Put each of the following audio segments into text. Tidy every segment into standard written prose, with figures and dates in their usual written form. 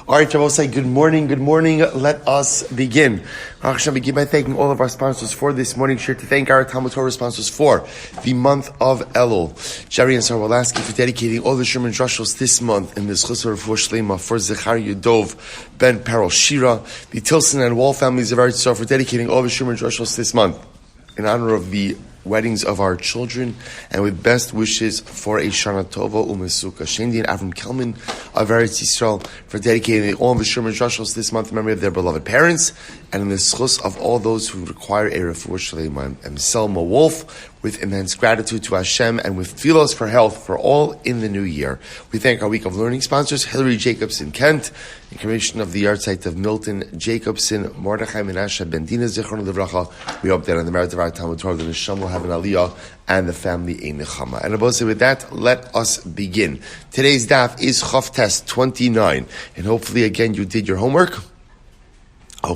All right, I will say good morning. Let us begin. Hashem, begin by thanking all of our sponsors for this morning. Sure to thank our TALMUD Torah sponsors for the month of Elul. Jerry and Sora Wolasky for dedicating all the Sherman Drushos this month in this refuah sheleimah for Zecharya Dov, Ben Perel Shira. The Tilson and Wohl families of Eretz Yisrael for dedicating all the Sherman Drushos this month in honor of the weddings of our children, and with best wishes for a Shana Tova u'mesuka. Shaindy and Avraham Kelman of Eretz Yisrael for dedicating all of the Sherman Drushos this month in memory of their beloved parents, and in the zechus of all those who require a refuah sheleimah. And Selma Woolf with immense gratitude to Hashem and with Teffilos for health for all in the new year. We thank our Week of Learning sponsors, Hilary Jacobson-Kent, in commemoration of the yahrzeit of Milton Jacobson, Mordechai Menashe, Dena, Zecharya Dov. We hope that on the merit of our TALMUD Torah, the Neshama will have an aliyah and the family a nechama. And above with that, let us begin. Today's daf is Chof Test 29. And hopefully, again, you did your homework. And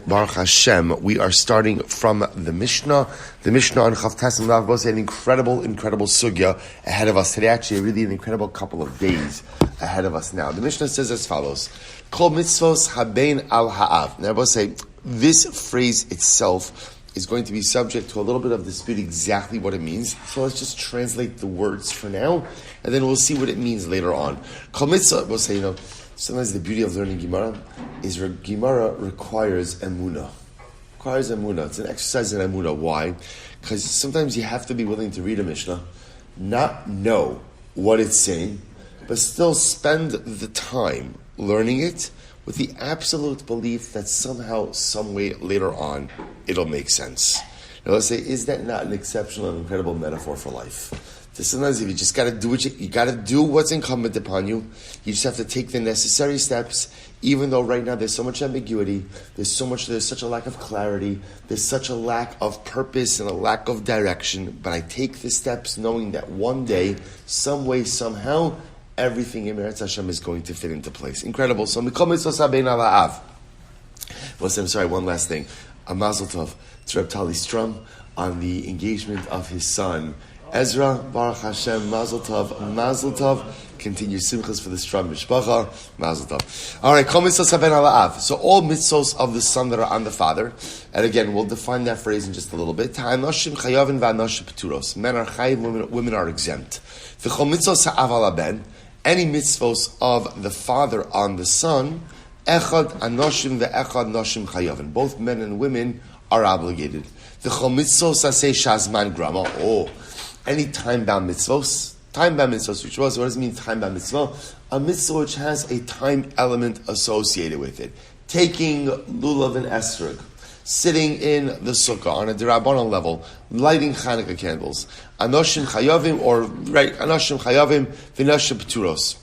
Baruch Hashem, we are starting from the Mishnah. The Mishnah on Chof Test and Lav Bose, an incredible sugya ahead of us today. Actually, really an incredible couple of days ahead of us now. The Mishnah says as follows: Kol mitzvos habein al ha'av. Now, I will say this phrase itself is going to be subject to a little bit of dispute exactly what it means. So let's just translate the words for now, and then we'll see what it means later on. Kol mitzvah, we'll say, sometimes the beauty of learning Gemara is Gemara requires emunah. It's an exercise in emunah. Why? Because sometimes you have to be willing to read a Mishnah, not know what it's saying, but still spend the time learning it with the absolute belief that somehow, some way later on, it'll make sense. Now let's say, is that not an exceptional and incredible metaphor for life? Sometimes if you just got to do you got to do what's incumbent upon you. You just have to take the necessary steps, even though right now there's so much ambiguity, there's such a lack of clarity, there's such a lack of purpose and a lack of direction. But I take the steps knowing that one day, some way, somehow, everything in Eretz Hashem is going to fit into place. Incredible. So, one last thing. A Mazel Tov to Reb Tali Strum on the engagement of his son Ezra. Baruch Hashem, Mazel Tov. Continue simchas for the Strum Mishpacha. Mazel Tov. All right, Kol mitzvos haben al ha'av. So all mitzvos of the son that are on the father, and again, we'll define that phrase in just a little bit. Ha'anoshim chayavin va'anoshim p'turos. Men are chayiv, women are exempt. The Kol mitzvos ha'av al haben, any mitzvos of the father on the son, echad anoshim ve'echad noshim chayavin. Both men and women are obligated. The Kol mitzvos aseh shazman grama. Any time-bound mitzvos, which was, what does it mean, time-bound mitzvah? A mitzvah which has a time element associated with it. Taking lulav and esrog, sitting in the sukkah on a derabanan level, lighting Hanukkah candles. Anoshim chayavim, v'noshim p'turos.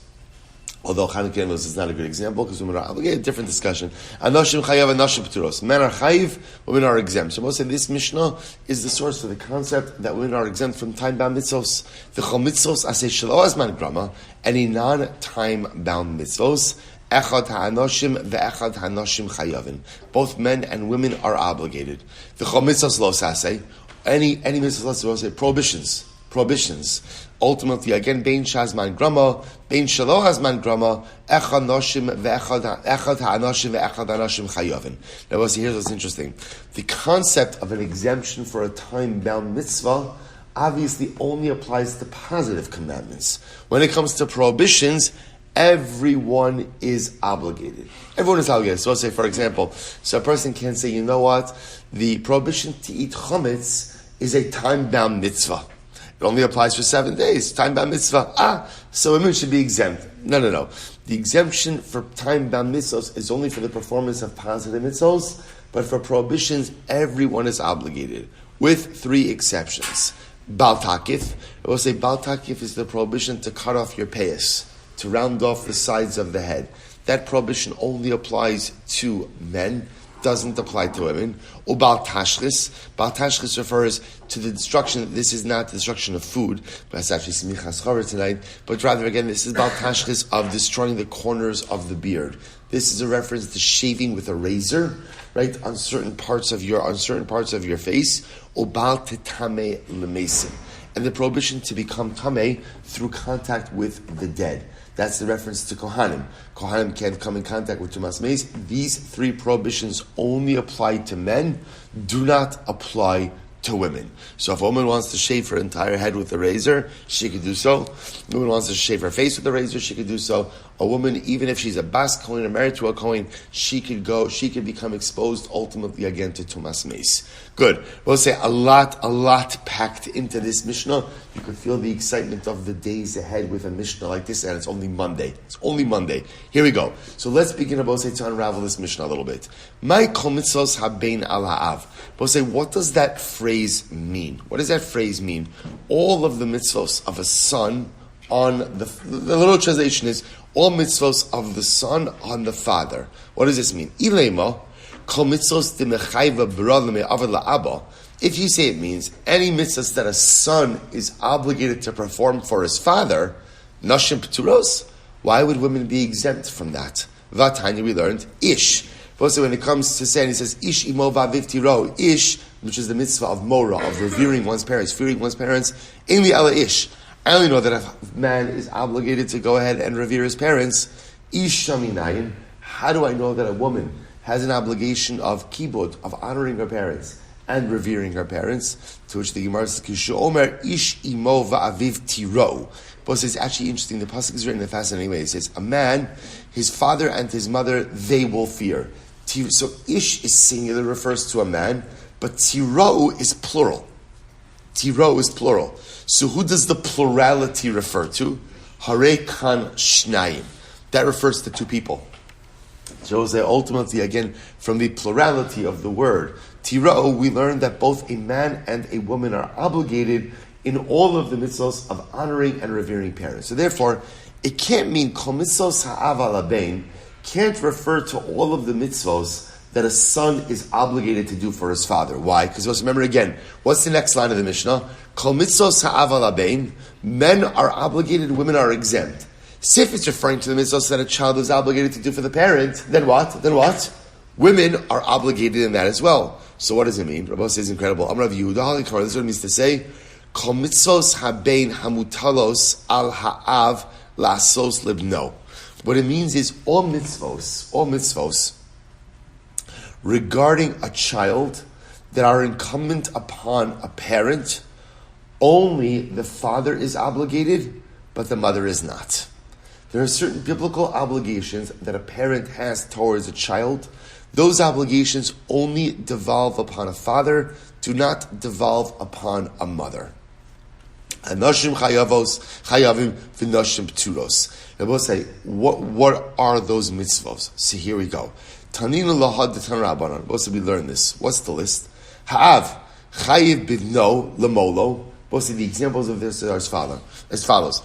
Although Hanukkah candles is not a good example because women are obligated, different discussion. Anoshim chayav, anoshim p'turos. Men are chayiv, women are exempt. So most of this Mishnah is the source for the concept that women are exempt from time-bound mitzvos. V'chol mitzvos aseh shelo azman grama, any non-time-bound mitzvos, echad ha'anoshim ve'echad ha'anoshim chayavin. Both men and women are obligated. V'chol mitzvos lo saseh, any mitzvos lo saseh, prohibitions. Ultimately, again, bein shazman grama, bein shelo hazman grama, echad noshim ve'echad ha'anoshim ve'echad ha'anoshim chayavin. Now, here's what's interesting. The concept of an exemption for a time-bound mitzvah obviously only applies to positive commandments. When it comes to prohibitions, everyone is obligated. So let's say, for example, so a person can say, you know what, the prohibition to eat chametz is a time-bound mitzvah. It only applies for 7 days. Time-bound mitzvah. So women should be exempt. No. The exemption for time-bound mitzvahs is only for the performance of positive mitzvahs, but for prohibitions, everyone is obligated, with 3 exceptions. Bal takif. I will say Bal takif is the prohibition to cut off your payas, to round off the sides of the head. That prohibition only applies to men, doesn't apply to women. Ubal tashchis. Bal tashchis refers to the destruction. This is not the destruction of food, but it's actually smichas chaver tonight. But rather, again, this is bal tashchis of destroying the corners of the beard. This is a reference to shaving with a razor, right, on certain parts of your face. Ubal tetame lemesim. And the prohibition to become tameh through contact with the dead. That's the reference to Kohanim. Kohanim can't come in contact with Tumas Meis. These three prohibitions only apply to men, do not apply to women. So if a woman wants to shave her entire head with a razor, she could do so. If a woman wants to shave her face with a razor, she could do so. A woman, even if she's a Bas Kohen or married to a Kohen, she could become exposed ultimately again to Tumas Meis. Good. We'll say a lot packed into this Mishnah. You could feel the excitement of the days ahead with a Mishnah like this, and it's only Monday. Here we go. So let's begin to unravel this Mishnah a little bit. My kol mitzvos habein al ha'av. What does that phrase mean? What does that phrase mean? All of the mitzvos of a son on the literal translation is all mitzvos of the son on the father. What does this mean? Ilema kol mitzvos demechayva b'rad le'avad la'aba. If you say it means any mitzvahs that a son is obligated to perform for his father, nashim p'turos, why would women be exempt from that? Vatanya, we learned, ish. Also, when it comes to saying, he says, ish imo v'aviv tiro, ish, which is the mitzvah of mora, of revering one's parents, fearing one's parents, in the ala ish. I only know that if a man is obligated to go ahead and revere his parents, ish shaminayin. How do I know that a woman has an obligation of kibud, of honoring her parents and revering her parents? To which the Gemara says, Kishu Omer ish imo va'aviv tiro. But it's actually interesting. The pasuk is written in a fascinating way. It says, a man, his father and his mother, they will fear. So ish is singular, refers to a man, but tiro is plural. Tiro is plural. So who does the plurality refer to? Hare kan shnayim. That refers to two people. So ultimately, again, from the plurality of the word tiro, we learn that both a man and a woman are obligated in all of the mitzvos of honoring and revering parents. So therefore, it can't mean kol mitzvos ha'av al habein, can't refer to all of the mitzvos that a son is obligated to do for his father. Why? Because remember again, what's the next line of the Mishnah? Kol mitzvos ha'av al habein, men are obligated, women are exempt. So if it's referring to the mitzvos that a child is obligated to do for the parent, then what? Women are obligated in that as well. So what does it mean? Rabbi says incredible. Amar Rav Yehuda, this is what it means to say, Kol mitzvos habein hamutalos al ha'av lasos libno. What it means is all mitzvos regarding a child that are incumbent upon a parent, only the father is obligated, but the mother is not. There are certain biblical obligations that a parent has towards a child. Those obligations only devolve upon a father, do not devolve upon a mother. Anashim chayavim v'nashim p'turos. I will say, what are those mitzvos? So here we go. Taninu lahad d'tan rabbanan. Both we learn this. What's the list? Ha'av chayiv bivno lemolo. Both the examples of this are as follows.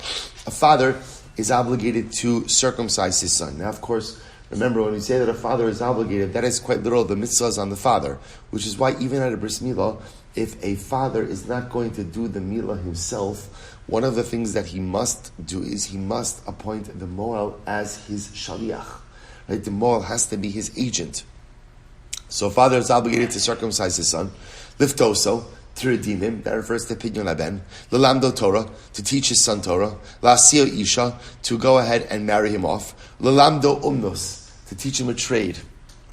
A father is obligated to circumcise his son. Now, of course, remember when we say that a father is obligated, that is quite literal. The mitzvah is on the father, which is why even at a bris milah, if a father is not going to do the milah himself, one of the things that he must do is he must appoint the moel as his shaliach. Right? The moel has to be his agent. So a father is obligated to circumcise his son, liftoso, to redeem him, that refers to pidyon laben, lelamdo Torah, to teach his son Torah, lasio isha, to go ahead and marry him off, lelamdo umnos, to teach him a trade,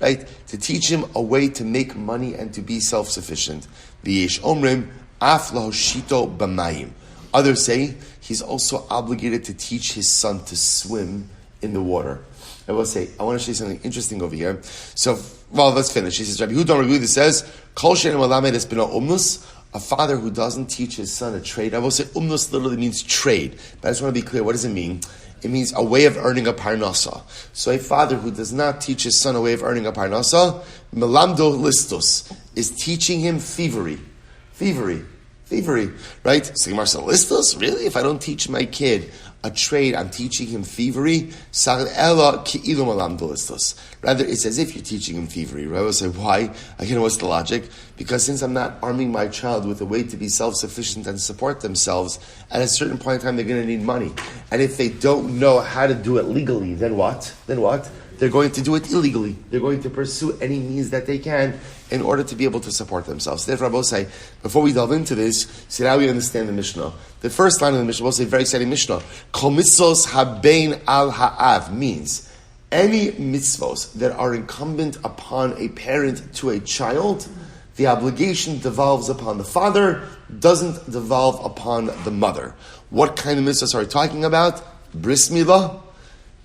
right? To teach him a way to make money and to be self-sufficient. V'yesh omrim af lahoshito b'mayim. Others say he's also obligated to teach his son to swim in the water. I want to show you something interesting over here. So, let's finish. He says, Rabbi Yehuda says, Kol she'en malamed es beno umnus, a father who doesn't teach his son a trade. I will say umnus literally means trade. But I just want to be clear, what does it mean? It means a way of earning a parnasa. So a father who does not teach his son a way of earning a parnasa, melamdo listos, is teaching him thievery. Right? So Gemara says, listos? Really? If I don't teach my kid a trade, I'm teaching him thievery. Rather, it's as if you're teaching him thievery. Right? I will say, why? Again, what's the logic? Because since I'm not arming my child with a way to be self-sufficient and support themselves, at a certain point in time, they're going to need money. And if they don't know how to do it legally, then what? they're going to do it illegally. They're going to pursue any means that they can in order to be able to support themselves. Therefore, Rabbi say, before we delve into this, see how we understand the Mishnah. The first line of the Mishnah, we'll say very exciting Mishnah. Kol mitzvos habein al ha'av means any mitzvos that are incumbent upon a parent to a child, the obligation devolves upon the father, doesn't devolve upon the mother. What kind of mitzvahs are we talking about? Bris milah,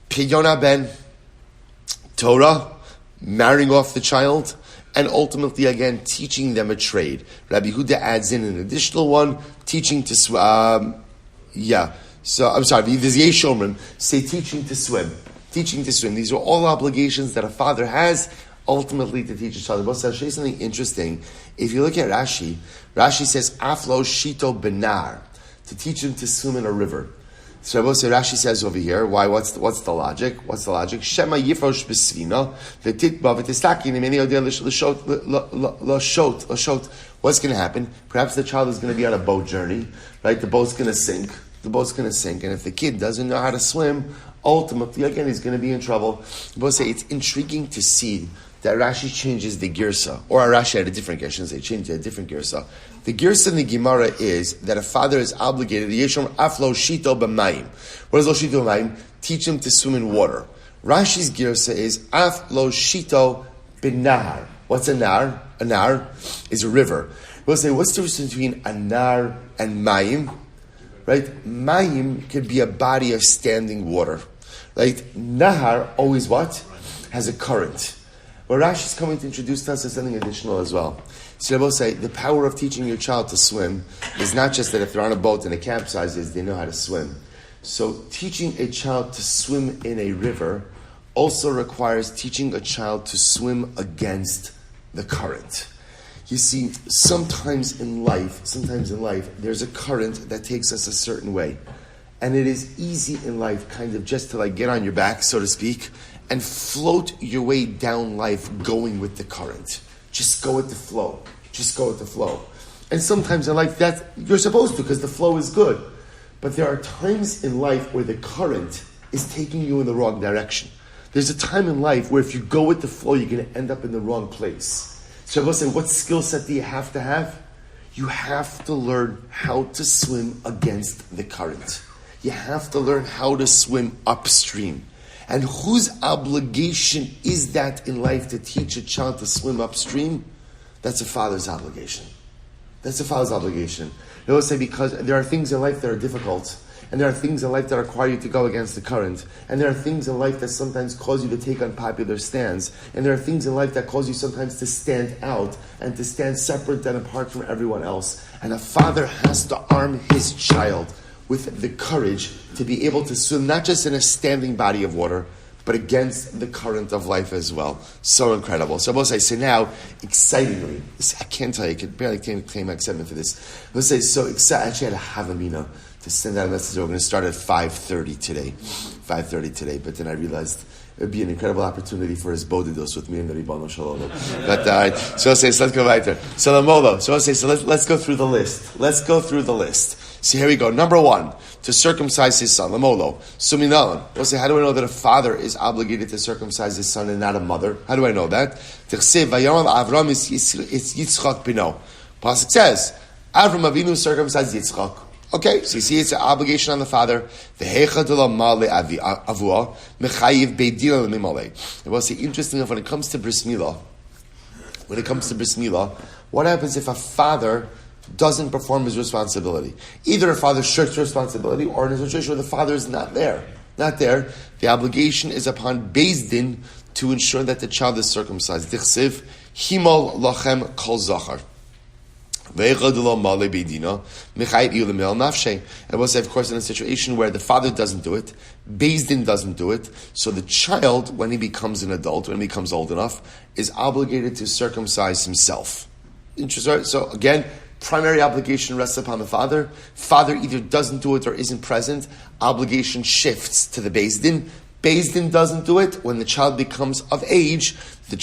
pidyon ben, Torah, marrying off the child, and ultimately, again, teaching them a trade. Rabbi Huda adds in an additional one, teaching to swim. So, I'm sorry, the Yeshomrim say teaching to swim. Teaching to swim. These are all obligations that a father has, ultimately, to teach a child. But I'll show you something interesting. If you look at Rashi, Rashi says, Aflo Shito Benar, to teach him to swim in a river. So Rashi says over here, why? What's the logic? What's the logic? Shema yifrosh b'svina v'titba v'tistakin imeni odeh l'shot. What's going to happen? Perhaps the child is going to be on a boat journey, right? The boat's going to sink. And if the kid doesn't know how to swim, ultimately, again, he's going to be in trouble. But say it's intriguing to see that Rashi changes the girsa, or Rashi had a different girsa. They changed a different girsa. The girsa in the Gemara is that a father is obligated. Yeshom aflo shito b'mayim. What is lo shito b'mayim? Teach him to swim in water. Rashi's girsa is aflo shito b'nahar. What's a nar? A nar is a river. We'll say, what's the difference between a nar and mayim? Right? Mayim could be a body of standing water. Right? Nahar always what? Has a current. But Rashi is coming to introduce us to something additional as well. So I will say, the power of teaching your child to swim is not just that if they're on a boat and it capsizes, they know how to swim. So teaching a child to swim in a river also requires teaching a child to swim against the current. You see, sometimes in life, there's a current that takes us a certain way. And it is easy in life kind of just to get on your back, so to speak, and float your way down life going with the current. Just go with the flow. And sometimes in life, that you're supposed to because the flow is good. But there are times in life where the current is taking you in the wrong direction. There's a time in life where if you go with the flow, you're going to end up in the wrong place. So I will say, what skill set do you have to have? You have to learn how to swim against the current. You have to learn how to swim upstream. And whose obligation is that in life to teach a child to swim upstream? That's a father's obligation. They will say because there are things in life that are difficult, and there are things in life that require you to go against the current, and there are things in life that sometimes cause you to take unpopular stands, and there are things in life that cause you sometimes to stand out and to stand separate and apart from everyone else. And a father has to arm his child with the courage to be able to swim not just in a standing body of water, but against the current of life as well. So incredible. So I say now, excitingly, I can't tell you, I could barely claim my excitement for this. Let's say, so excited, I actually had a havamina to send out a message. We're going to start at 5:30 today, but then I realized it would be an incredible opportunity for his bodidos with me and the Ribbon Shalom. But so let's go right there. So let's go through the list. So here we go. Number 1, to circumcise his son. Lamolo. Suminalan. We'll say, how do I know that a father is obligated to circumcise his son and not a mother? How do I know that? Avraham is Yitzchak bino. Pasuk says, Avram Avinu circumcised Yitzchak. Okay, so you see it's an obligation on the father. It was interesting enough when it comes to bris milah, what happens if a father doesn't perform his responsibility? Either a father shirks responsibility, or in a situation where the father is not there. The obligation is upon Beis Din to ensure that the child is circumcised. Dichsiv, himol lachem kol zachar. And we'll say, of course, in a situation where the father doesn't do it, Beis Din doesn't do it, so the child, when he becomes an adult, when he becomes old enough, is obligated to circumcise himself. Interesting. So again, primary obligation rests upon the father. Father either doesn't do it or isn't present. Obligation shifts to the Beis Din. Beis Din doesn't do it. When the child becomes of age, the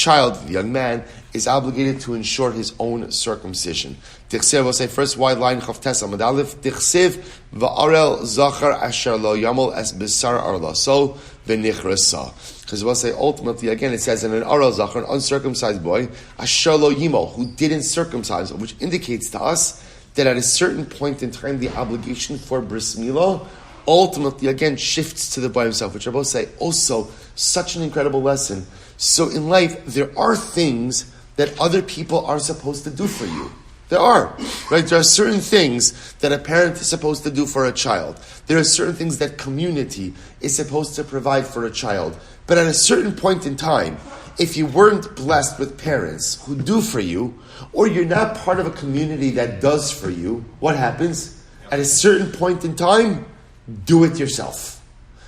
young man, is obligated to ensure his own circumcision. Tichsev will say, first wide line, Chavtes Amud Aleph, Tichsev va'arel zachar asher lo yamol es besar arla. So v'nichrasa. Because we'll say ultimately, again, it says in an aral zachar, an uncircumcised boy, asher lo yimo, who didn't circumcise, which indicates to us that at a certain point in time, the obligation for bris milah ultimately, again, shifts to the boy himself, which I both say also such an incredible lesson. So in life, there are things that other people are supposed to do for you. There are, right? There are certain things that a parent is supposed to do for a child. There are certain things that community is supposed to provide for a child. But at a certain point in time, if you weren't blessed with parents who do for you, or you're not part of a community that does for you, what happens? At a certain point in time, do it yourself.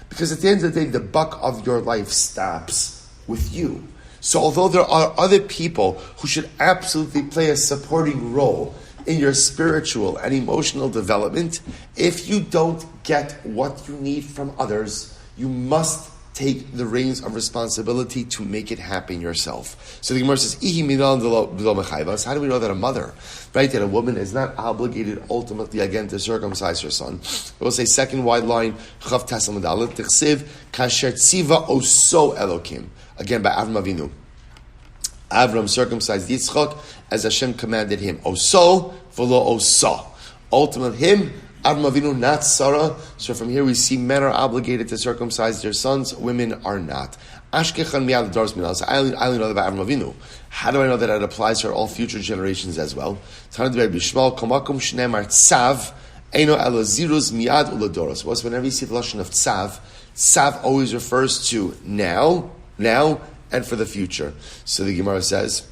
Because at the end of the day, the buck of your life stops with you. So although there are other people who should absolutely play a supporting role in your spiritual and emotional development, if you don't get what you need from others, you must take the reins of responsibility to make it happen yourself. So the Gemara says, Ihi minan v'lo mechayvas. How do we know that a mother, right, that a woman is not obligated ultimately again to circumcise her son? We'll say second wide line, Chav Tasam Dalet, Tichsiv, Kasher Tziva Oso Elokim. Again by Avraham Avinu. Avram circumcised Yitzchak as Hashem commanded him. Oso v'lo osa. Ultimate him, Avraham Avinu, not Sarah. So from here we see men are obligated to circumcise their sons, women are not. Ashkechan miyad doros minal. So I only know that about Avraham Avinu. How do I know that it applies to all future generations as well? Tanad Rabbi Shmuel Komakum Shneimar Tzav Eino Elo Ziruz Miyad Uladoros. Was whenever you see the lashon of Tzav, Tzav always refers to now, and for the future. So the Gemara says,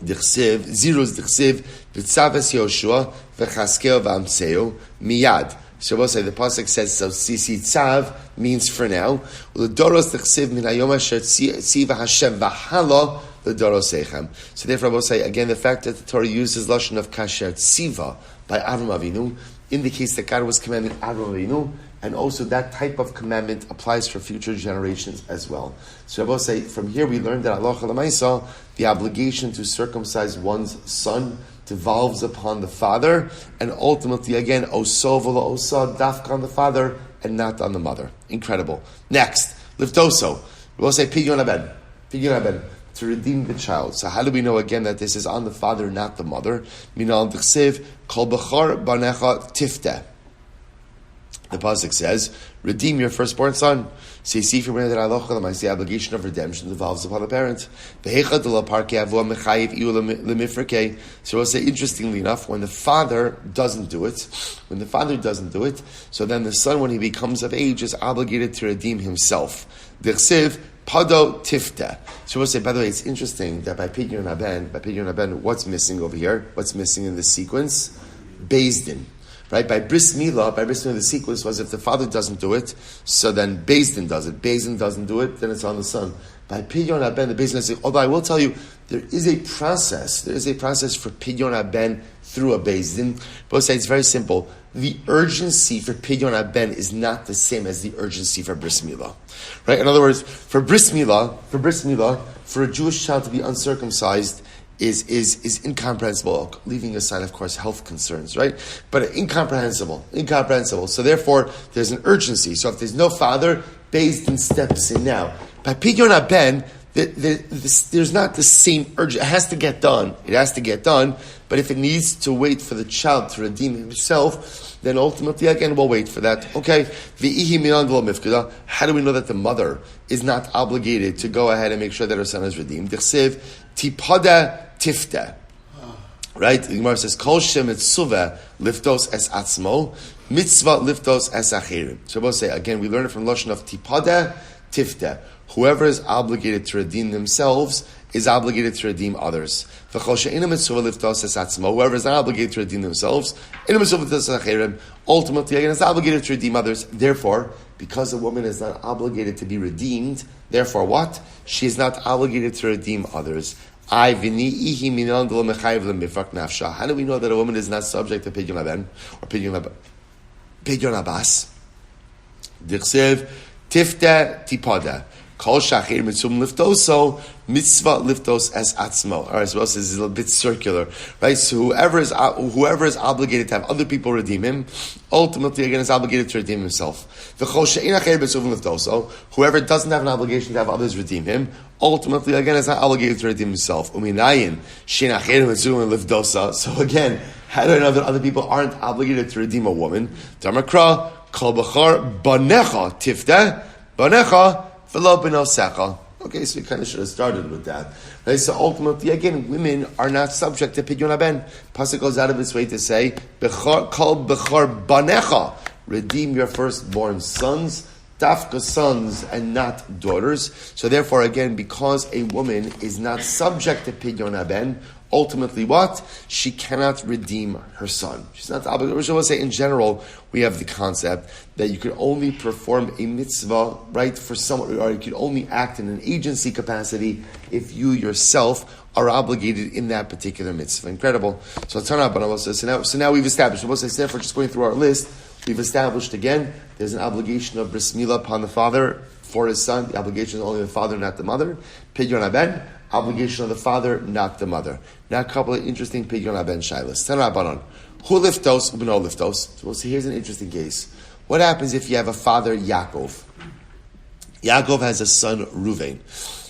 Dichsiv, Ziruz Dichsiv, V'tzav es Yoshua, V'chaskeo v'amseo, Miyad. So we'll say, the Pasuk says, so Sisi Tzav means for now. L'doros Dichsiv min hayom asher tziva Hashem v'hala l'doros echem. So therefore we'll say, again, the fact that the Torah uses lashon of kasher tziva by Avraham Avinu indicates that God was commanding Avraham Avinu, and also that type of commandment applies for future generations as well. So I will say, from here we learned that halacha l'maisa, the obligation to circumcise one's son devolves upon the father, and ultimately again, oso v'lo osa, dafka on the father and not on the mother. Incredible. Next, liftoso. We will say pidyon haben, to redeem the child. So how do we know again that this is on the father, not the mother? Minal d'chsev kol bechar banecha tifteh. The pasuk says, redeem your firstborn son. So you see from where that the obligation of redemption devolves upon the parent. So we'll say, interestingly enough, when the father doesn't do it, so then the son, when he becomes of age, is obligated to redeem himself. D'chsev pado tifta. So we'll say, by the way, it's interesting that by pidyon haben, what's missing over here? What's missing in this sequence? Beis Din. Right, by bris milah, the sequence was if the father doesn't do it, so then Beis Din does it. Beis Din doesn't do it, then it's on the son. By pidyon haben, the Beis Din says, although I will tell you, there is a process for pidyon haben through a Beis Din. But say it's very simple. The urgency for pidyon haben is not the same as the urgency for bris milah. Right? In other words, for bris milah, for a Jewish child to be uncircumcised is incomprehensible, leaving aside, of course, health concerns, right? But incomprehensible. So therefore, there's an urgency. So if there's no father, Beis Din steps in now. By pidyon haben, there's not the same urgency. It has to get done. But if it needs to wait for the child to redeem himself, then ultimately, again, we'll wait for that. Okay. How do we know that the mother is not obligated to go ahead and make sure that her son is redeemed? Tipada tifta. Right? The Gemara says, Kol shem mitzvah liftos es atzmo, mitzvah liftos es achirim. So we'll say, again, we learn it from lashon of tipada tifta. Whoever is obligated to redeem themselves is obligated to redeem others. Whoever is not obligated to redeem themselves, ultimately again is obligated to redeem others. Therefore, because a woman is not obligated to be redeemed, therefore what? She is not obligated to redeem others. How do we know that a woman is not subject to pidyon haben or pidyon abbas? Dichsev tifta tipada. Kol shachir mitzum liftoso, mitzvah liftos es atzmo. All right, so this is a little bit circular, right? So whoever is obligated to have other people redeem him, ultimately again is obligated to redeem himself. V'chol she'ein achir mitzum liftoso, whoever doesn't have an obligation to have others redeem him, ultimately again is not obligated to redeem himself. Uminayin she'ein achir mitzum liftosa. So again, how do I know that other people aren't obligated to redeem a woman? Damakra kol b'char banecha tifta banecha. Okay, so we kind of should have started with that. Right? So ultimately, again, women are not subject to pidyon haben. Pasuk goes out of its way to say, "Kol bechar banecha," redeem your firstborn sons, dafka sons, and not daughters. So therefore, again, because a woman is not subject to pidyon haben, ultimately, what? She cannot redeem her son. She's not obligated. I will say, in general, we have the concept that you could only perform a mitzvah, right, for someone, or you could only act in an agency capacity if you yourself are obligated in that particular mitzvah. Incredible. So now we've established. Therefore, just going through our list, we've established again, there's an obligation of bris milah upon the father for his son. The obligation is only the father, not the mother. Pidyon haben. Obligation of the father, not the mother. Now a couple of interesting pidyon haben shaylas. Tanabanon. Hu liftos ubno liftos. So here's an interesting case. What happens if you have a father, Yaakov? Yaakov has a son, Ruvain.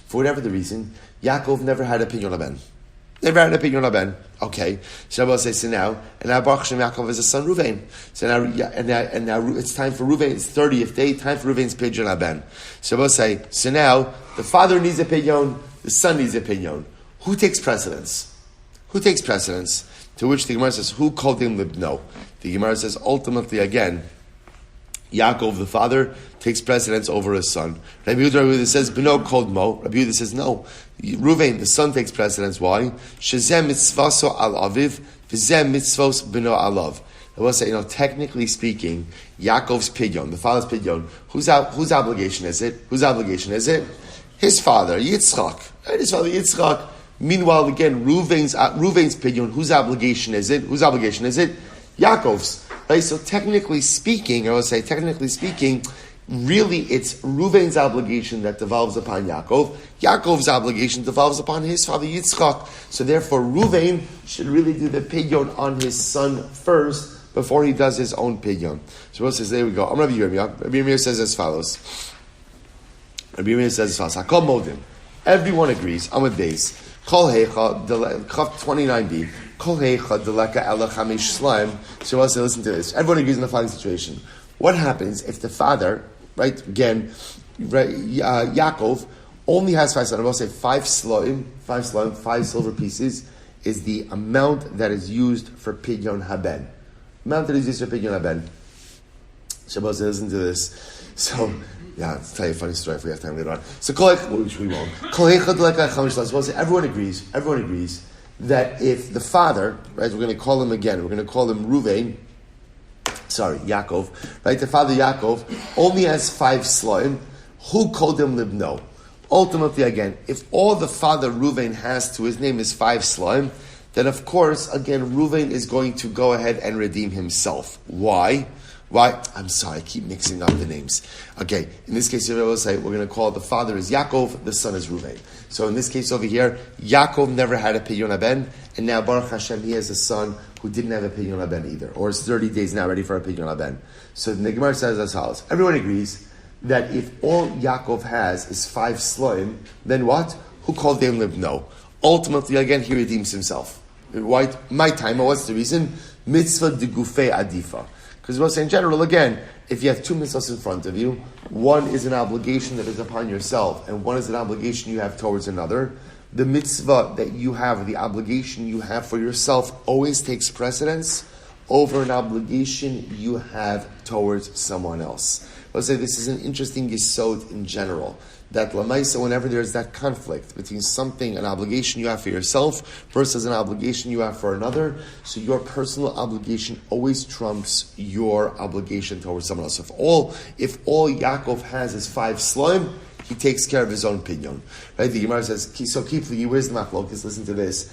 For whatever the reason, Yaakov never had a pidyon haben. Never had a pidyon haben. Okay. So I will say, so now Baruch Hashem Yaakov has a son, Ruvain. So now it's time for Ruvain. It's 30th day. Time for Ruvain's pidyon haben. So I will say, so now the father needs a pidyon. The son needs a pidyon. Who takes precedence? Who takes precedence? To which the Gemara says, who called him libno? The Gemara says, ultimately again, Yaakov, the father, takes precedence over his son. Rabbi Yehuda says, bino called mo. Rabbi Yehuda says, no. Ruvain, the son, takes precedence. Why? Shezem mitzvaso al aviv, v'zem mitzvos bino alav. I will say, technically speaking, Yaakov's pidyon, the father's pidyon, whose obligation is it? Whose obligation is it? His father, Yitzchak. Right? His father, Yitzchak. Meanwhile, again, Ruvain's pidyon, whose obligation is it? Whose obligation is it? Yaakov's. Right? So technically speaking, really it's Ruvain's obligation that devolves upon Yaakov. Yaakov's obligation devolves upon his father, Yitzchak. So therefore, Ruvain should really do the pidyon on his son first before he does his own pidyon. So Rabbi says, there we go. Rabbi Yirmiyah says as follows. Rabbi Yirmiyah says as follows. Hakol modim. Everyone agrees. I'm a base. Kol heicha 29b. Kol heicha deleka ela chamish slime. So let's listen to this. Everyone agrees in the following situation. What happens if the father, right, again, Yaakov only has 5 slimes? I will say 5 silver pieces is the amount that is used for pidyon haben. Amount that is used for pidyon haben. Shabbos, listen to this. So, yeah, I'll tell you a funny story if we have time later on. So, which we won't. Everyone agrees that if the father, right, we're going to call him again, we're going to call him Yaakov, right, the father Yaakov only has 5 slime, who called him libno? Ultimately, again, if all the father Ruvain has to his name is 5 slime, then of course, again, Ruvain is going to go ahead and redeem himself. Why? I'm sorry, I keep mixing up the names. Okay, in this case, we're going to call the father is Yaakov, the son is Ruvain. So in this case over here, Yaakov never had a pidyon haben, and now Baruch Hashem, he has a son who didn't have a pidyon haben either, or is 30 days now ready for a pidyon haben. So the Gemara says as follows. Everyone agrees that if all Yaakov has is 5 slime, then what? Who called them libno? Ultimately, again, he redeems himself. Why? My time, what's the reason? Mitzvah de gufei adifa. Because we'll say in general, again, if you have 2 mitzvahs in front of you, one is an obligation that is upon yourself, and one is an obligation you have towards another, the mitzvah that you have, the obligation you have for yourself, always takes precedence over an obligation you have towards someone else. Let's say this is an interesting yesod in general, that lamaisa, whenever there's that conflict between something, an obligation you have for yourself versus an obligation you have for another, so your personal obligation always trumps your obligation towards someone else. If all Yaakov has is 5 slime, he takes care of his own pidyon. Right? The Gemara says, so keep the where's the machlokas? Listen to this.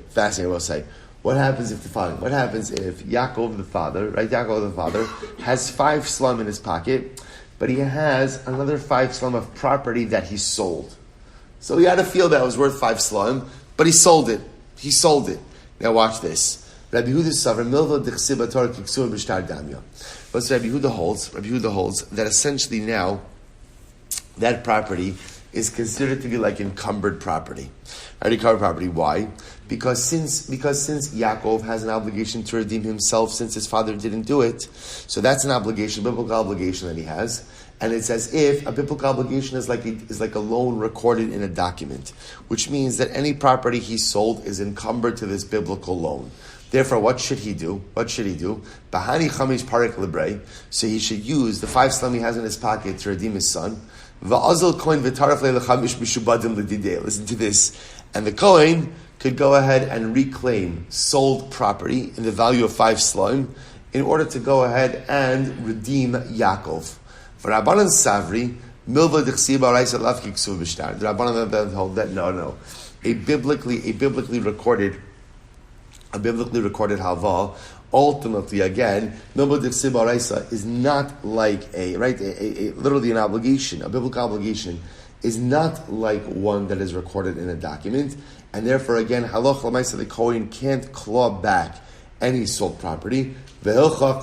Fascinating, I will say. What happens if Yaakov the father, right? Yaakov the father has 5 slime in his pocket, but he has another 5 shlom of property that he sold. So he had a field that was worth 5 shlom, but he sold it. He sold it. Now watch this. Rabbi Yehuda Savar Milva Dechsiba Torah Kiksur B'Shtar Damya. But Rabbi Yehuda holds that essentially now that property is considered to be like encumbered property. Encumbered property. Why? Because since Yaakov has an obligation to redeem himself since his father didn't do it, so that's an obligation, biblical obligation that he has. And it's as if a biblical obligation is like a loan recorded in a document, which means that any property he sold is encumbered to this biblical loan. Therefore, what should he do? Bahani chamish parik libre. So he should use the 5 shlom he has in his pocket to redeem his son. Va'azal kohen v'taraf le'lechamish mishubadim l'didei. Listen to this. And the kohen could go ahead and reclaim sold property in the value of 5 shlom in order to go ahead and redeem Yaakov. For Rabbanan Savri, milva d'chsiba raisa lav kiksuv b'shtar. The Rabbanan hold that no. A biblically recorded halva, ultimately again, milva d'chsiba raisa is not like literally an obligation. A biblical obligation is not like one that is recorded in a document, and therefore again, halach l'maisa, the kohen can't claw back any sold property. Therefore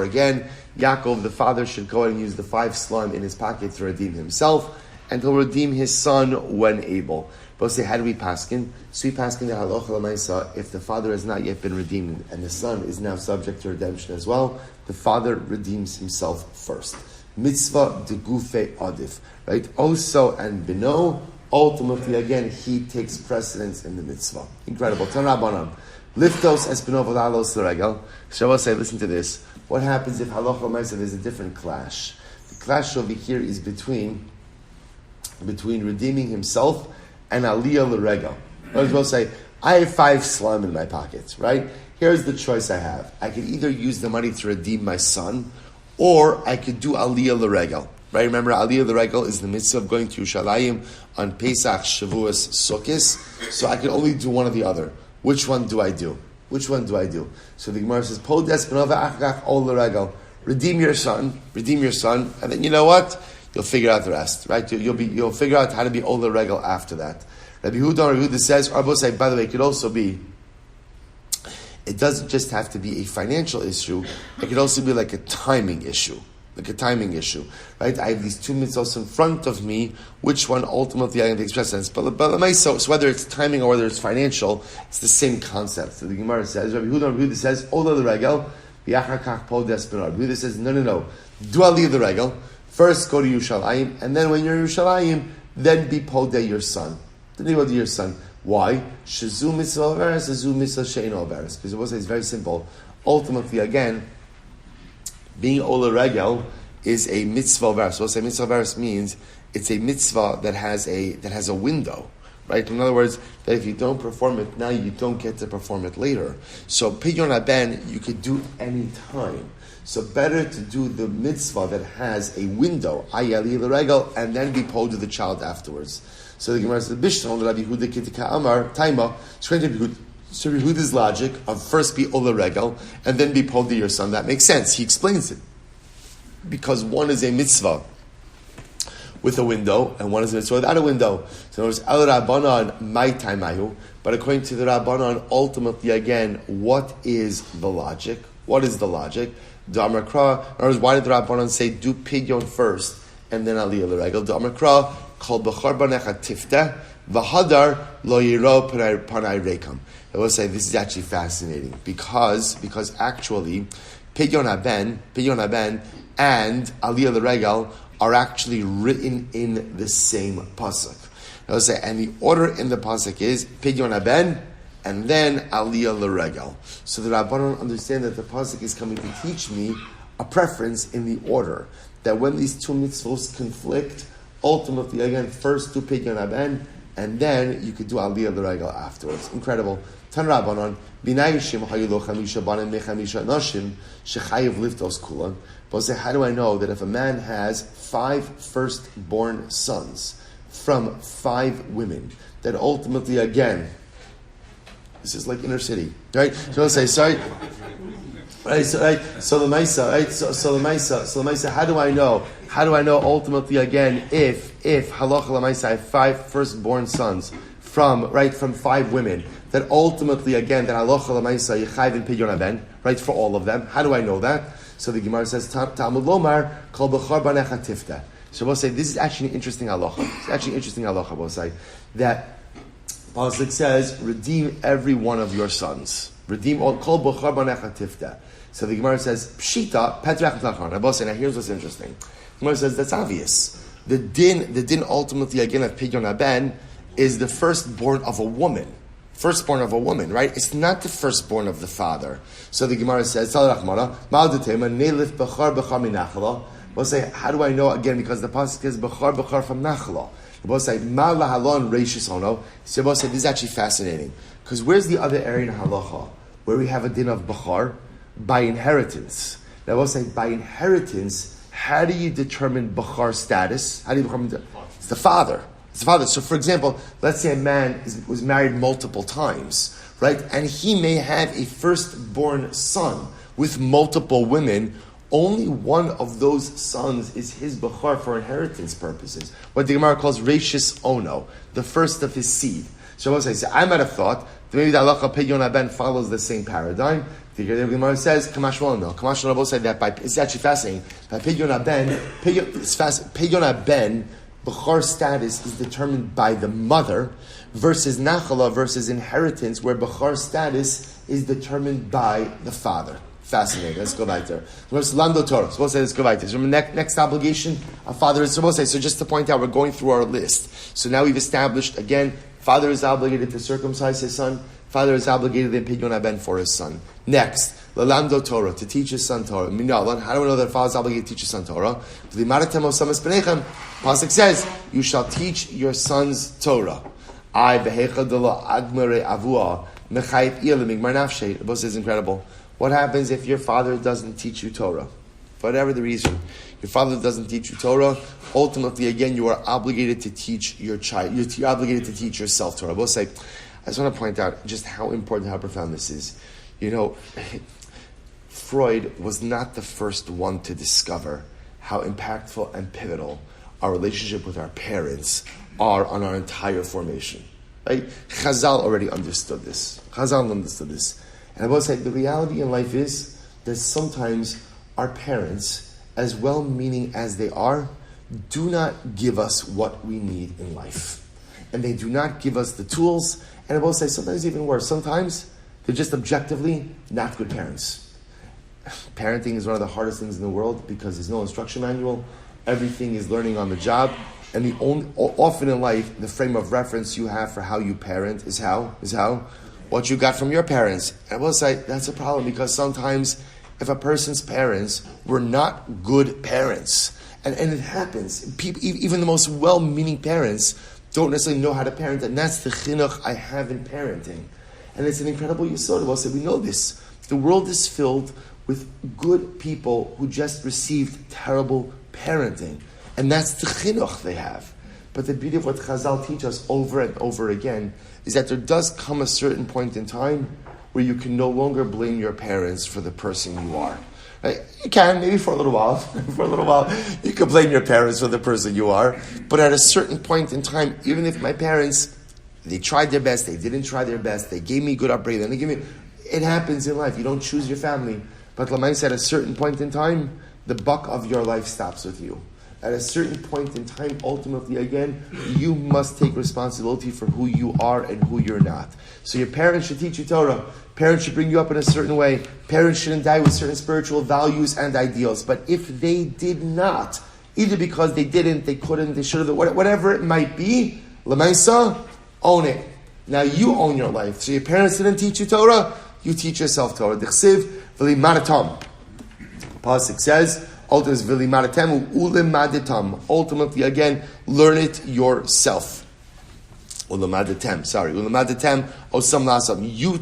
again, Yaakov, the father, should go ahead and use the 5 shlom in his pocket to redeem himself, and he'll redeem his son when able. But say, how do we paskin? So we paskin the halacha l'maisa, if the father has not yet been redeemed and the son is now subject to redemption as well, the father redeems himself first. Mitzvah de gufe adif, right? Oso and bino, ultimately again, he takes precedence in the mitzvah. Incredible. Tan Rabbanan. Liftos espino v'lalos l'regel. Shabbos say, listen to this. What happens if halacha l'maisa there's a different clash? The clash over here is between redeeming himself and aliyah l'regel. Others will say, I have 5 shlom in my pockets, right? Here's the choice I have. I could either use the money to redeem my son, or I could do aliyah l'regel. Right? Remember, aliyah l'regel is the mitzvah of going to Yerushalayim on Pesach, Shavuos, Sukkos. So I can only do one or the other. Which one do I do? So the Gemara says, Po despenova achach ol l'regel. Redeem your son, and then you know what? You'll figure out the rest, right? You'll figure out how to be ol l'regel after that. Rabbi Yehuda says, Arbosai, by the way, it could also be, it doesn't just have to be a financial issue, it could also be like a timing issue, right? I have these 2 mitzvahs in front of me, which one ultimately I can take precedence. But so whether it's timing or whether it's financial, it's the same concept. So the Gemara says, Rabbi Yehuda says, Ola the regel, Yachakach po desperar. Rabbi Yehuda says, no, do aliyah the regel, first go to Yerushalayim, and then when you're in Yerushalayim, then be podeh your son. Why? Shazu mitzvah averes, shazu mitzvah she'eino averes. Because it was very simple. Ultimately, again, being ola regel is a mitzvah averes. So, mitzvah averes means it's a mitzvah that has a window, right? In other words, that if you don't perform it now, you don't get to perform it later. So, pidyon haben you could do any time. So, better to do the mitzvah that has a window, ayali the regel, and then be pod to the child afterwards. So the Gemara says, Bishnon, Rabbi Yehuda Kitika Amar, Taima, so Rabbi Yehuda's logic of first be Ola Regel, and then be Podeh your son, that makes sense. He explains it. Because one is a mitzvah with a window, and one is a mitzvah without a window. So in other words, El Rabbanan, my Taimayu, but according to the Rabbanan, ultimately again, what is the logic? Damar Kra, in other words, why did the Rabbanan say, do Pidyon first, and then Aliyah Regel? Damar Kra, called B'char Banecha Tifteh, V'hadar Lo Yiro Panai Rekam. I will say this is actually fascinating because actually Pidyon Haben and Aliyah L'Regel are actually written in the same pasuk. I will say, and the order in the pasuk is Pidyon Haben and then Aliyah L'Regel. So the Rabbanon understand that the pasuk is coming to teach me a preference in the order, that when these 2 mitzvos conflict, ultimately, again, first do Pidyon Haben, and then you could do Aliyah L'Regel afterwards. Incredible. Tan Rabbanon, B'nayishim hayulo chamisha banim mechamisha nashim shechayiv liftos kulan. But say, how do I know that if a man has 5 firstborn sons from 5 women, that ultimately, again, this is like inner city, right? So I'll say, sorry. Right, so the Maisa, right? So the Maisa, how do I know? How do I know ultimately again if halacha l'maisa I have 5 firstborn sons from 5 women, that ultimately again that halacha l'maisa yichayv in pidyon haben, right, for all of them? How do I know that? So the Gemara says Talmud lomar kol b'char banecha tifta. So we'll say this is actually an interesting halacha. It's actually an interesting halacha. We'll say that Pasuk says redeem every one of your sons. Redeem all kol b'char banecha tifta. So the Gemara says, Pshita, Petrach Tlachon. Rabbi say, now here's what's interesting. The Gemara says, that's obvious. The din ultimately, again, of Pidyon Haben is the firstborn of a woman. Firstborn of a woman, right? It's not the firstborn of the father. So the Gemara says, we'll say, how do I know? Again, because the pasuk is Bechar from Nachla. We'll say, Ma lahalon reishis ono. So we'll say, this is actually fascinating. Because where's the other area in halacha where we have a din of Bechar? By inheritance. Now we'll say, by inheritance, how do you determine Bechar status? How do you determine it's the father. It's the father. So for example, let's say a man was married multiple times, right? And he may have a firstborn son with multiple women. Only one of those sons is his Bechar for inheritance purposes. What the Gemara calls Reishis Ono, the first of his seed. So we'll say, I might have thought that maybe the halacha Pidyon Haben follows the same paradigm. The Gemara says, Kamash Well, no. Kamash Well said that it's actually fascinating. By Pidyon Haben, Bechar status is determined by the mother versus Nachala versus inheritance, where Bechar status is determined by the father. Fascinating. Let's go back there. Lando Torah. So we'll say, let's go back there. So next obligation, a father is supposed to say. So just to point out, we're going through our list. So now we've established, again, father is obligated to circumcise his son. Father is obligated in Pidyon Haben for his son. Next, Lalando Torah, to teach his son Torah. How do we know that father is obligated to teach his son Torah? Pasuk says, you shall teach your sons Torah. The book says incredible. What happens if your father doesn't teach you Torah? For whatever the reason, your father doesn't teach you Torah. Ultimately, again, you are obligated to teach your child. You're obligated to teach yourself Torah. Both say, I just want to point out just how important, how profound this is. You know, Freud was not the first one to discover how impactful and pivotal our relationship with our parents are on our entire formation. Right? Chazal already understood this. And I will say, the reality in life is that sometimes our parents, as well-meaning as they are, do not give us what we need in life. And they do not give us the tools. And I will say, sometimes even worse. Sometimes they're just objectively not good parents. Parenting is one of the hardest things in the world because there's no instruction manual. Everything is learning on the job. And often in life, the frame of reference you have for how you parent is how? What you got from your parents. And I will say, that's a problem because sometimes if a person's parents were not good parents, and it happens, people, even the most well-meaning parents don't necessarily know how to parent, and that's the chinuch I have in parenting. And it's an incredible yesod. We'll say, we know this. The world is filled with good people who just received terrible parenting. And that's the chinuch they have. But the beauty of what Chazal teach us over and over again is that there does come a certain point in time where you can no longer blame your parents for the person you are. Right? You can, maybe for a little while. For a little while, you can blame your parents for the person you are. But at a certain point in time, even if my parents, they tried their best, they didn't try their best, they gave me good upbringing, it happens in life. You don't choose your family. But Lamai said at a certain point in time, the buck of your life stops with you. At a certain point in time, ultimately, again, you must take responsibility for who you are and who you're not. So your parents should teach you Torah. Parents should bring you up in a certain way. Parents should endow with certain spiritual values and ideals. But if they did not, either because they didn't, they couldn't, they should have, whatever it might be, Lamaisa, own it. Now you own your life. So your parents didn't teach you Torah, you teach yourself Torah. Dichsiv v'li maratam. Pasuk says, ultimately, again, learn it yourself. You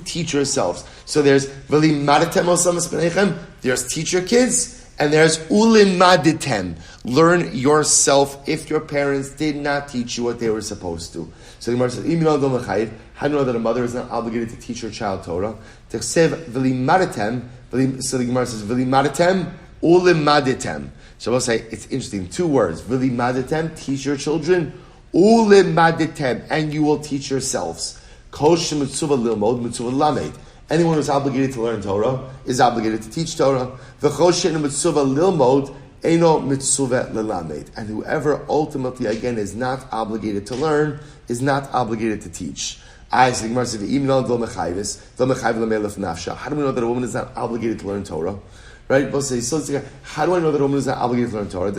teach yourselves. So there's there's teach your kids, and there's ulimaditem. Learn yourself if your parents did not teach you what they were supposed to. So the Gemara says, how do you know that a mother is not obligated to teach her child Torah? So the Gemara says, v'limadatem ulimaditem. So we'll say, it's interesting, two words. V'limadatem, teach your children. Ulimaditem, and you will teach yourselves. Kol shemitzuva lilmod, mitzuva lamed. Anyone who's obligated to learn Torah is obligated to teach Torah. V'chol she'enu mitzuva lilmod, eino mitzuva lelamed. And whoever ultimately, again, is not obligated to learn, is not obligated to teach. How do we know that a woman is not obligated to learn Torah? Right? How do I know that a woman is not obligated to learn Torah?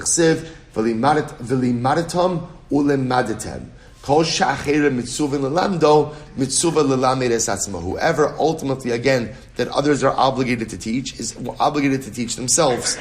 Whoever ultimately, again, that others are obligated to teach, is obligated to teach themselves.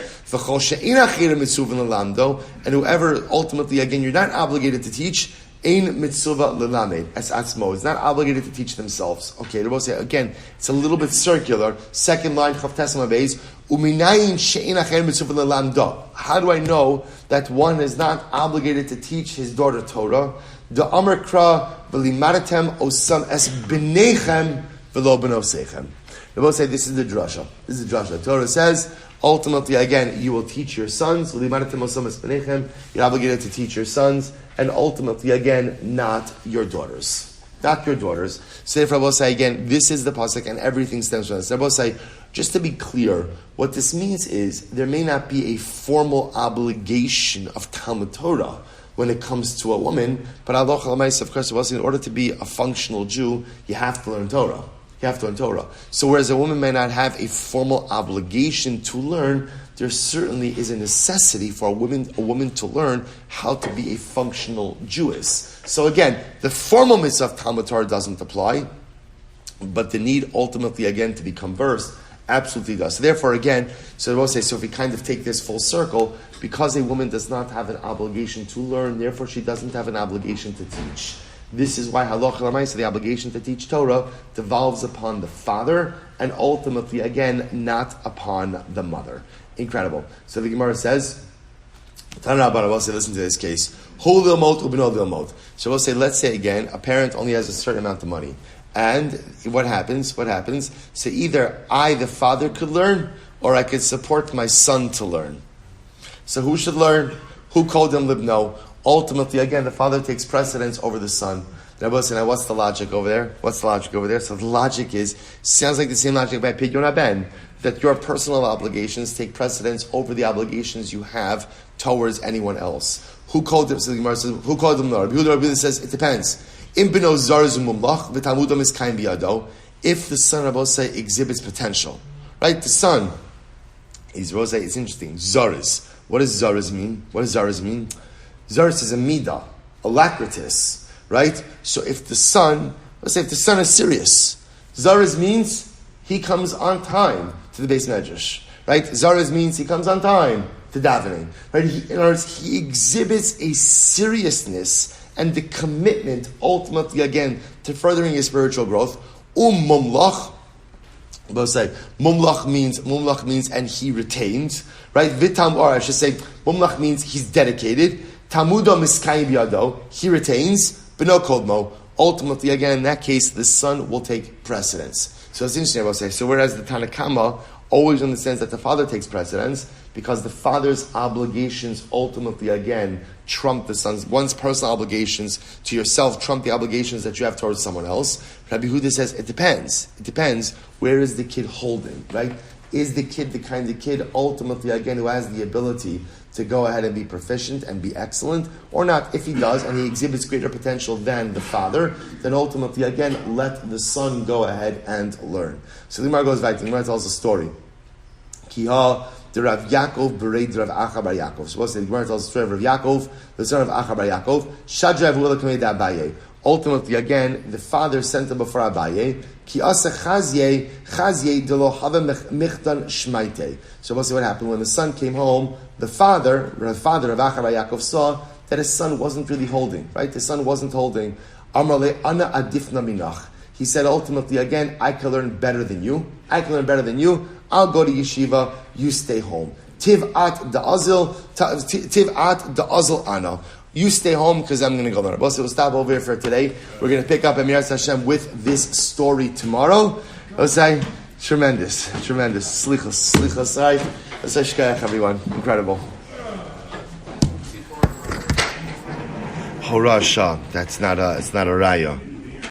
And whoever ultimately, again, you're not obligated to teach, Ein mitzuva lelamed es atzmo, is not obligated to teach themselves. Okay, we'll say again, it's a little bit circular. Second line, Chavtesma Beis, uminayin she'ein acher mitzuva lelamdo. How do I know that one is not obligated to teach his daughter Torah? The Amar Kra v'limadatem osam es b'nechem v'lo b'nosechem. We'll say this is the drasha. This is the drasha. The Torah says, ultimately, again, you will teach your sons. You're obligated to teach your sons, and ultimately, again, not your daughters. Not your daughters. So therefore, I will say again, this is the pasuk, and everything stems from this. I will say, just to be clear, what this means is there may not be a formal obligation of Talmud Torah when it comes to a woman, but Allah, of course, I will say, in order to be a functional Jew, you have to learn Torah. You have to learn Torah. So whereas a woman may not have a formal obligation to learn, there certainly is a necessity for a woman to learn how to be a functional Jewess. So again, the formal mitzvah of Talmud Torah doesn't apply, but the need ultimately, again, to become versed absolutely does. So therefore, again, so I will say, so if we kind of take this full circle, because a woman does not have an obligation to learn, therefore she doesn't have an obligation to teach. This is why halacha l'maisa, the obligation to teach Torah, devolves upon the father, and ultimately, again, not upon the mother. Incredible. So the Gemara says, we'll say, listen to this case. So we'll say, let's say again, a parent only has a certain amount of money. And what happens? So either I, the father, could learn, or I could support my son to learn. So who should learn? Who called him libno? Ultimately, again, the father takes precedence over the son. Now, what's the logic over there? So the logic sounds like the same logic by Pidyon Ben, that your personal obligations take precedence over the obligations you have towards anyone else. Who called him? So the Gemara says, who called him? Rabbi Yehuda says, it depends. If the son, Rabbi say, exhibits potential, right? The son, it's interesting. Zaris. What does Zaris mean? Zaris is a midah, alacritus, right? So if the son, let's say if the son is serious, Zaris means he comes on time to the Beis Medrash, right? Zaris means he comes on time to davening, right? In other words, he exhibits a seriousness and the commitment, ultimately, again, to furthering his spiritual growth. Mumlach, we'll say, mumlach means, and he retains, right? Vitam, or I should say, mumlach means he's dedicated. Tamudo miskayim biyado, he retains, but no kodmo. Ultimately, again, in that case, the son will take precedence. So it's interesting, I will say. So whereas the Tanakama always understands that the father takes precedence, because the father's obligations ultimately, again, trump the son's, one's personal obligations to yourself trump the obligations that you have towards someone else. Rabbi Yehuda says, it depends. It depends. Where is the kid holding, right? Is the kid the kind of kid, ultimately, again, who has the ability to go ahead and be proficient and be excellent, or not? If he does, and he exhibits greater potential than the father, then ultimately, again, let the son go ahead and learn. So the Gemara goes back, the Gemara tells a story. Kiha, the Rav Yaakov bereid Rav Acha bar Yaakov. So what's the Gemara tells the story of Rav Yaakov, the son of Acha bar Yaakov, Shadra Avula Kamei da Abaye. Ultimately, again, the father sent him before Abaye. Ki asa chazye de lo have michtan shmaite. So we'll see what happened when the son came home. The father of Acha bar Yaakov, saw that his son wasn't really holding. Right, the son wasn't holding. Amrle ana adifna minach. He said, ultimately, again, I can learn better than you. I'll go to yeshiva. You stay home. Tiv'at da'azil ana. You stay home because I'm going to go learn. We'll stop over here for today. We're going to pick up Emirat Hashem with this story tomorrow. We'll say, Tremendous. Slichos. All right. Let's say shkayach, everyone. Incredible. Horasha. It's not a raya.